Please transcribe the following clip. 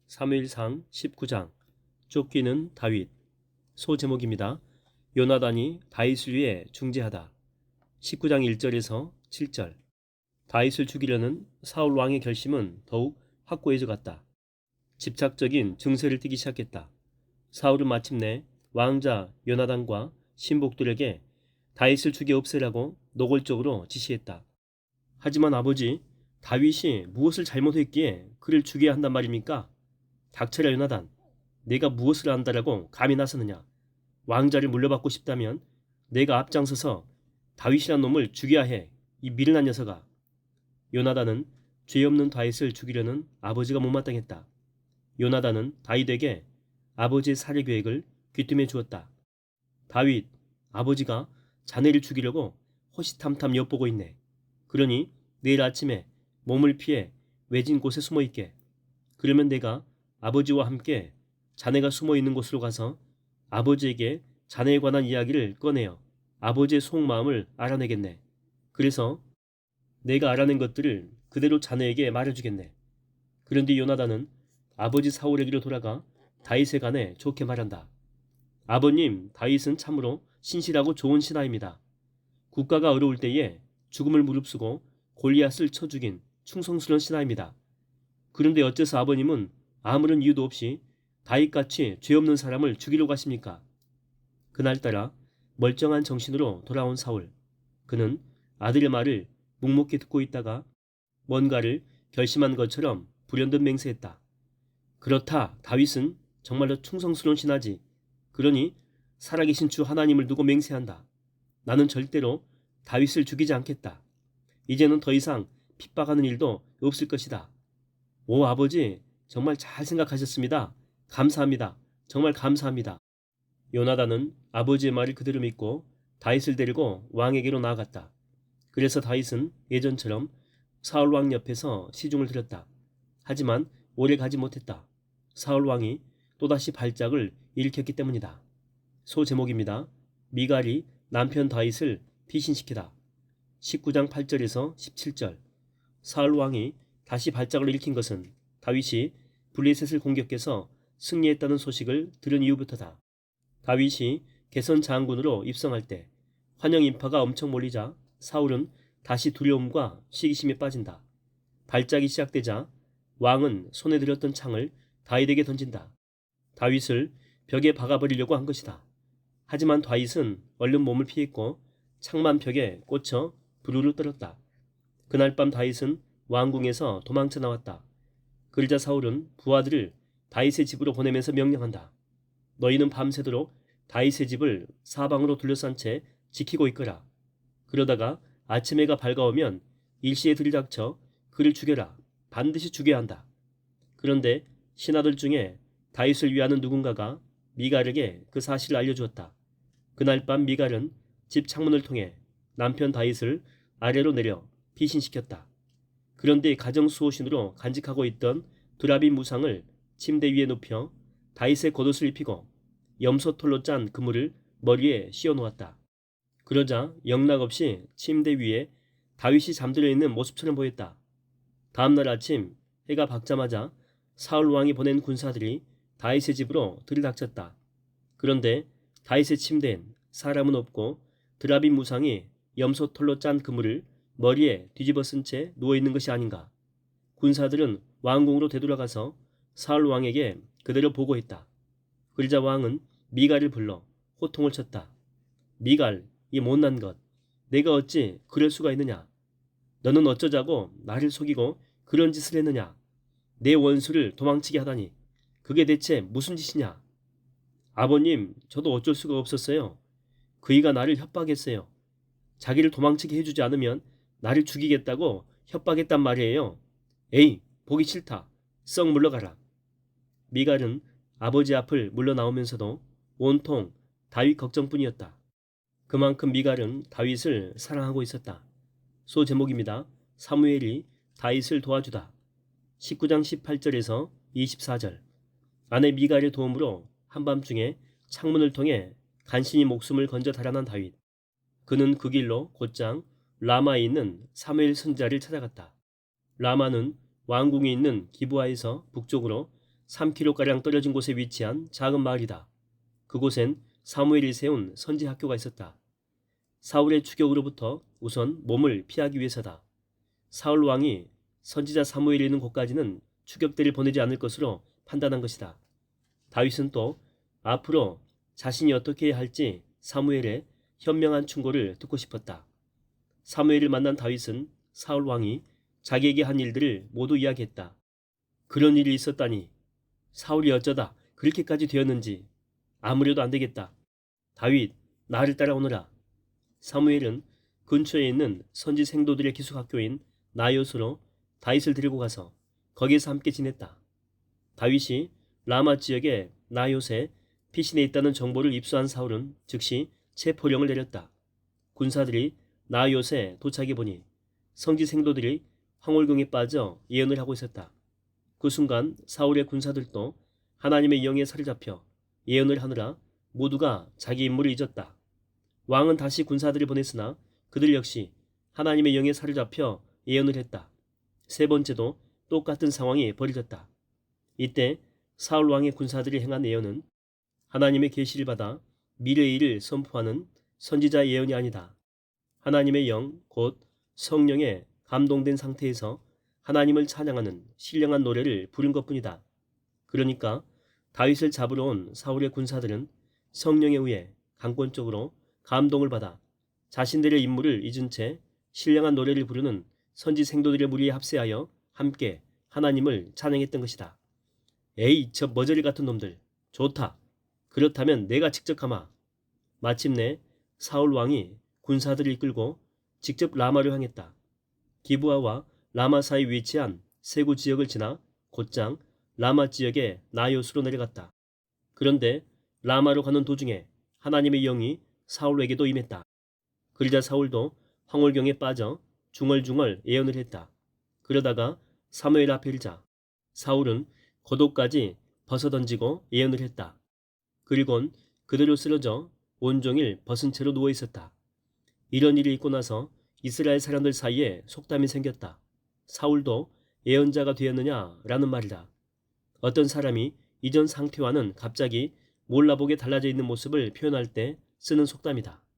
사무엘상 19장 쫓기는 다윗. 소제목입니다. 요나단이 다윗을 위해 중재하다. 19장 1절에서 7절. 다윗을 죽이려는 사울 왕의 결심은 더욱 확고해져 갔다. 집착적인 증세를 띠기 시작했다. 사울은 마침내 왕자 요나단과 신복들에게 다윗을 죽여 없애라고 노골적으로 지시했다. 하지만 아버지, 다윗이 무엇을 잘못했기에 그를 죽여야 한단 말입니까? 닥쳐라 요나단, 내가 무엇을 안다라고 감히 나서느냐? 왕자를 물려받고 싶다면 내가 앞장서서 다윗이란 놈을 죽여야 해, 이 미련한 녀석아. 요나단은 죄 없는 다윗을 죽이려는 아버지가 못마땅했다. 요나단은 다윗에게 아버지의 살해 계획을 귀띔해 주었다. 다윗, 아버지가 자네를 죽이려고 호시탐탐 엿보고 있네. 그러니 내일 아침에 몸을 피해 외진 곳에 숨어 있게. 그러면 내가 아버지와 함께 자네가 숨어 있는 곳으로 가서 아버지에게 자네에 관한 이야기를 꺼내어 아버지의 속마음을 알아내겠네. 그래서 내가 알아낸 것들을 그대로 자네에게 말해주겠네. 그런데 요나단은 아버지 사울에게로 돌아가 다윗에 관해 좋게 말한다. 아버님, 다윗은 참으로 신실하고 좋은 신하입니다. 국가가 어려울 때에 죽음을 무릅쓰고 골리앗을 쳐 죽인 충성스러운 신하입니다. 그런데 어째서 아버님은 아무런 이유도 없이 다윗같이 죄 없는 사람을 죽이려고 하십니까? 그날따라 멀쩡한 정신으로 돌아온 사울. 그는 아들의 말을 묵묵히 듣고 있다가 뭔가를 결심한 것처럼 불현듯 맹세했다. 그렇다, 다윗은 정말로 충성스러운 신하지. 그러니 살아계신 주 하나님을 두고 맹세한다. 나는 절대로 다윗을 죽이지 않겠다. 이제는 더 이상 핍박하는 일도 없을 것이다. 오 아버지, 정말 잘 생각하셨습니다. 감사합니다. 정말 감사합니다. 요나단은 아버지의 말을 그대로 믿고 다윗을 데리고 왕에게로 나아갔다. 그래서 다윗은 예전처럼 사울 왕 옆에서 시중을 들였다. 하지만 오래 가지 못했다. 사울 왕이 또다시 발작을 일으켰기 때문이다. 소제목입니다. 미갈이 남편 다윗을 피신시키다. 19장 8절에서 17절. 사울 왕이 다시 발작을 일으킨 것은 다윗이 블레셋을 공격해서 승리했다는 소식을 들은 이후부터다. 다윗이 개선 장군으로 입성할 때 환영 인파가 엄청 몰리자 사울은 다시 두려움과 시기심에 빠진다. 발작이 시작되자 왕은 손에 들었던 창을 다윗에게 던진다. 다윗을 벽에 박아버리려고 한 것이다. 하지만 다윗은 얼른 몸을 피했고 창만 벽에 꽂혀 부르르 떨었다. 그날 밤 다윗은 왕궁에서 도망쳐 나왔다. 그러자 사울은 부하들을 다윗의 집으로 보내면서 명령한다. 너희는 밤새도록 다윗의 집을 사방으로 둘러싼 채 지키고 있거라. 그러다가 아침 해가 밝아오면 일시에 들이닥쳐 그를 죽여라. 반드시 죽여야 한다. 그런데 신하들 중에 다윗을 위하는 누군가가 미갈에게 그 사실을 알려주었다. 그날 밤 미갈은 집 창문을 통해 남편 다윗을 아래로 내려 피신시켰다. 그런데 가정수호신으로 간직하고 있던 두라빔 무상을 침대 위에 눕혀 다윗의 겉옷을 입히고 염소털로 짠 그물을 머리에 씌워 놓았다. 그러자 영락없이 침대 위에 다윗이 잠들어 있는 모습처럼 보였다. 다음날 아침 해가 밝자마자 사울 왕이 보낸 군사들이 다윗의 집으로 들이닥쳤다. 그런데 다윗의 침대엔 사람은 없고 드라빔 무상이 염소털로 짠 그물을 머리에 뒤집어 쓴 채 누워있는 것이 아닌가. 군사들은 왕궁으로 되돌아가서 사울 왕에게 그대로 보고했다. 그러자 왕은 미갈을 불러 호통을 쳤다. 미갈, 이 못난 것, 내가 어찌 그럴 수가 있느냐. 너는 어쩌자고 나를 속이고 그런 짓을 했느냐. 내 원수를 도망치게 하다니 그게 대체 무슨 짓이냐. 아버님, 저도 어쩔 수가 없었어요. 그이가 나를 협박했어요. 자기를 도망치게 해주지 않으면 나를 죽이겠다고 협박했단 말이에요. 에이, 보기 싫다. 썩 물러가라. 미갈은 아버지 앞을 물러나오면서도 온통 다윗 걱정뿐이었다. 그만큼 미갈은 다윗을 사랑하고 있었다. 소제목입니다. 사무엘이 다윗을 도와주다. 19장 18절에서 24절. 아내 미갈의 도움으로 한밤중에 창문을 통해 간신히 목숨을 건져 달아난 다윗. 그는 그 길로 곧장 라마에 있는 사무엘 선지자를 찾아갔다. 라마는 왕궁이 있는 기브아에서 북쪽으로 3km가량 떨어진 곳에 위치한 작은 마을이다. 그곳엔 사무엘이 세운 선지 학교가 있었다. 사울의 추격으로부터 우선 몸을 피하기 위해서다. 사울 왕이 선지자 사무엘이 있는 곳까지는 추격대를 보내지 않을 것으로 판단한 것이다. 다윗은 또 앞으로 자신이 어떻게 해야 할지 사무엘의 현명한 충고를 듣고 싶었다. 사무엘을 만난 다윗은 사울 왕이 자기에게 한 일들을 모두 이야기했다. 그런 일이 있었다니. 사울이 어쩌다 그렇게까지 되었는지. 아무래도 안 되겠다. 다윗, 나를 따라오너라. 사무엘은 근처에 있는 선지 생도들의 기숙학교인 나요스로 다윗을 데리고 가서 거기에서 함께 지냈다. 다윗이 라마 지역의 나요스에 피신해 있다는 정보를 입수한 사울은 즉시 체포령을 내렸다. 군사들이 나요스에 도착해 보니 성지 생도들이 황홀경에 빠져 예언을 하고 있었다. 그 순간 사울의 군사들도 하나님의 영에 사로잡혀 예언을 하느라 모두가 자기 임무를 잊었다. 왕은 다시 군사들을 보냈으나 그들 역시 하나님의 영에 사로잡혀 예언을 했다. 세 번째도 똑같은 상황이 벌어졌다. 이때 사울 왕의 군사들이 행한 예언은 하나님의 계시를 받아 미래의 일을 선포하는 선지자의 예언이 아니다. 하나님의 영, 곧 성령에 감동된 상태에서 하나님을 찬양하는 신령한 노래를 부른 것뿐이다. 그러니까 다윗을 잡으러 온 사울의 군사들은 성령에 의해 강권적으로 감동을 받아 자신들의 임무를 잊은 채 신령한 노래를 부르는 선지 생도들의 무리에 합세하여 함께 하나님을 찬양했던 것이다. 에이, 저 머저리 같은 놈들. 좋다. 그렇다면 내가 직접 가마. 마침내 사울 왕이 군사들을 이끌고 직접 라마를 향했다. 기브아와 라마 사이 위치한 세구 지역을 지나 곧장 라마 지역의 나요스로 내려갔다. 그런데 라마로 가는 도중에 하나님의 영이 사울에게도 임했다. 그러자 사울도 황홀경에 빠져 중얼중얼 예언을 했다. 그러다가 사무엘 앞에 이르자 사울은 겉옷까지 벗어던지고 예언을 했다. 그리곤 그대로 쓰러져 온종일 벗은 채로 누워 있었다. 이런 일이 있고 나서 이스라엘 사람들 사이에 속담이 생겼다. 사울도 예언자가 되었느냐라는 말이다. 어떤 사람이 이전 상태와는 갑자기 몰라보게 달라져 있는 모습을 표현할 때 쓰는 속담이다.